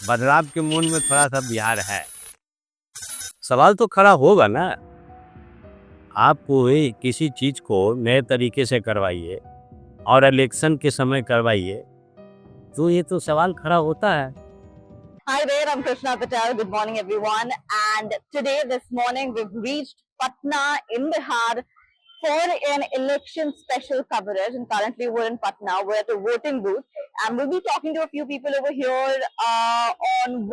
बदलाव के मूड में थोड़ा सा बिहार है। सवाल तो खड़ा होगा ना, आप कोई किसी चीज को नए तरीके से करवाइए और इलेक्शन के समय करवाइए, तो ये तो सवाल खड़ा होता है। Hi there, I'm Krishna Patel. Good morning, everyone. And today, this morning, we've reached Patna in Bihar for an election special coverage. And currently, we're in Patna. We're at a voting booth, and we'll be talking to a few people over here on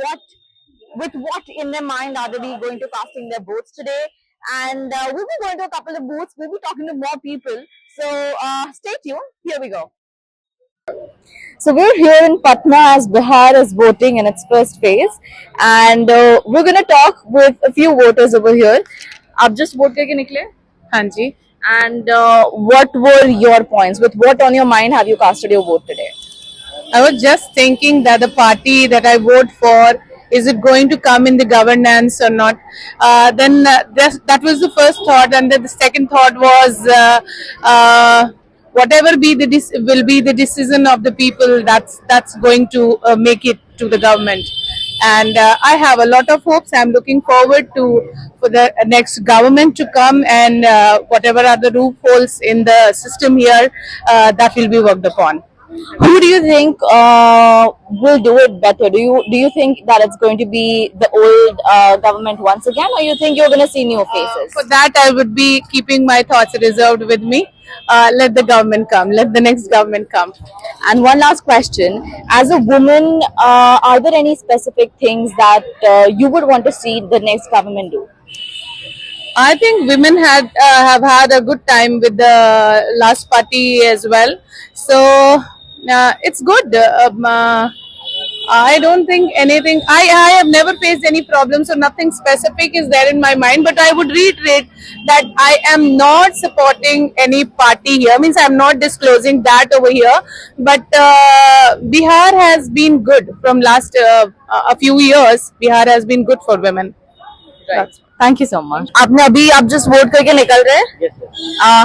with what in their mind are they going to casting their votes today. And we'll be going to a couple of booths. We'll be talking to more people. So stay tuned. Here we go. So we're here in Patna as Bihar is voting in its first phase, and we're going to talk with a few voters over here. आप just vote करके निकले? हाँ जी. And what were your points? With what on your mind have you casted your vote today? I was just thinking that the party that I vote for, is it going to come in the governance or not? Then that was the first thought, and then the second thought was whatever will be the decision of the people. That's going to make it to the government, and I have a lot of hopes. I'm looking forward to for the next government to come, and whatever are the loopholes in the system here, that will be worked upon. Who do you think will do it better? Do you think that it's going to be the old government once again, or you think you're going to see new faces? For that, I would be keeping my thoughts reserved with me. Let the government come. Let the next government come. And one last question: as a woman, are there any specific things that you would want to see the next government do? I think women have had a good time with the last party as well. So it's good. I don't think anything. I have never faced any problems, so nothing specific is there in my mind. But I would reiterate that I am not supporting any party here. Means I am not disclosing that over here. But Bihar has been good from last a few years. Bihar has been good for women. Right. Thank you so much. आपने अभी आप just vote करके निकल रहे हैं.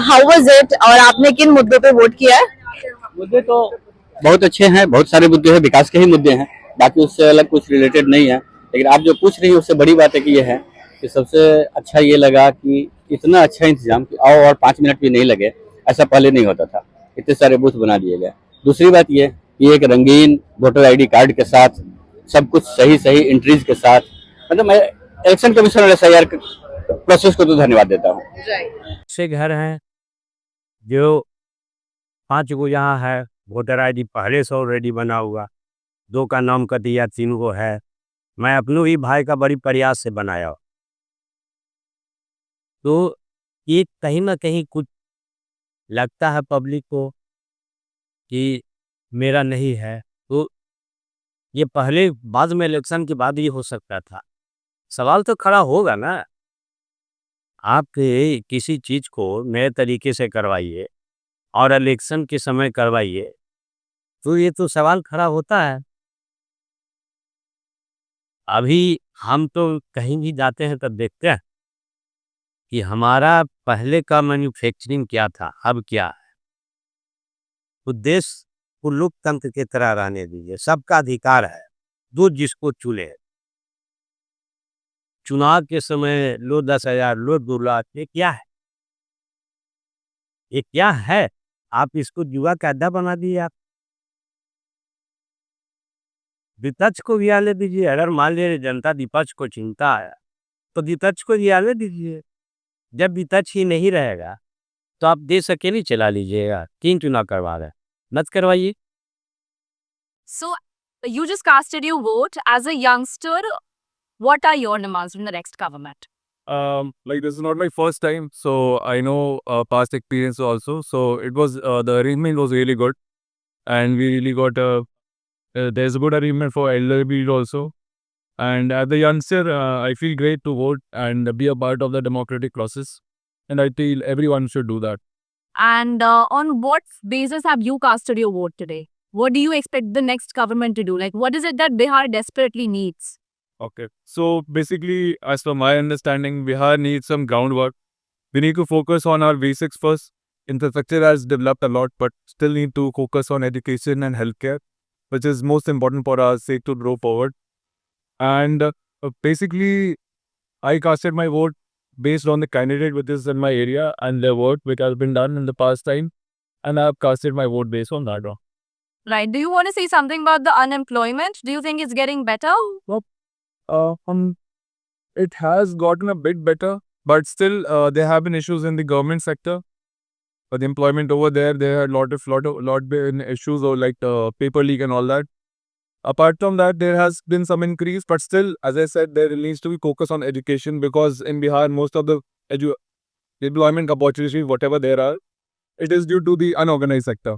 How was it, और आपने किन मुद्दों पे वोट किया है? मुद्दे तो बहुत अच्छे हैं, बहुत सारे मुद्दे हैं, विकास के ही मुद्दे हैं, बाकी उससे अलग कुछ रिलेटेड नहीं है. लेकिन आप जो पूछ रही हैं उससे बड़ी बात है कि ये है कि सबसे अच्छा ये लगा कि इतना अच्छा इंतजाम कि आओ और 5 मिनट भी नहीं लगे. ऐसा पहले नहीं होता था, इतने सारे बूथ बना दिए गए. दूसरी बात ये कि एक रंगीन वोटर आईडी कार्ड के साथ सब कुछ सही सही एंट्रीज के साथ, मतलब मैं इलेक्शन कमीशन SIR प्रोसेस को तो धन्यवाद देता हूँ. से घर हैं जो 5 गो यहाँ है, वोटर आईडी पहले से ऑलरेडी बना हुआ, 2 का नाम कर दिया, 3 गो है. मैं अपनों ही भाई का बड़ी प्रयास से बनाया. तो ये कहीं ना कहीं कुछ लगता है पब्लिक को कि मेरा नहीं है, तो ये पहले बाद में इलेक्शन के बाद ही हो सकता था. सवाल तो खड़ा होगा ना, आप किसी चीज को नए तरीके से करवाइए और इलेक्शन के समय करवाइए, तो ये तो सवाल खड़ा होता है. अभी हम तो कहीं भी जाते हैं तब देखते हैं कि हमारा पहले का मैन्युफैक्चरिंग क्या था, अब क्या है. तो देश को लोकतंत्र की तरह रहने दीजिए, सबका अधिकार है, जो जिसको चुने. चुनाव के समय लो 10,000, लो 2 लाख, ये क्या है? ये क्या है? आप इसको जुआ का अड्डा बना दिए. आप विपक्ष को भी आने दीजिए. अगर मान लीजिए जनता विपक्ष को चिंता है तो विपक्ष को भी आने दीजिए. जब विपक्ष ही नहीं रहेगा तो आप देश अकेले चला लीजिएगा. 3 चुनाव करवा रहे, मत करवाइए. So, you just casted your vote as a youngster. What are your demands from the next government? Like this is not my first time, so I know past experience also. So it was the arrangement was really good, and we really got there's a good arrangement for elderly also. And as a youngster, I feel great to vote and be a part of the democratic process, and I feel everyone should do that. And on what basis have you casted your vote today? What do you expect the next government to do? Like, what is it that Bihar desperately needs? Okay, so basically, as per my understanding, Bihar needs some groundwork. We need to focus on our basics first. Infrastructure has developed a lot, but still need to focus on education and healthcare, which is most important for our sake to grow forward. And basically, I casted my vote based on the candidate which is in my area and the work which has been done in the past time, and I have casted my vote based on that. Right. Do you want to say something about the unemployment? Do you think it's getting better? It has gotten a bit better, but still, there have been issues in the government sector. The employment over there are lot been issues or like paper leak and all that. Apart from that, there has been some increase, but still, as I said, there needs to be focus on education because in Bihar, most of the employment opportunities, whatever there are, it is due to the unorganized sector.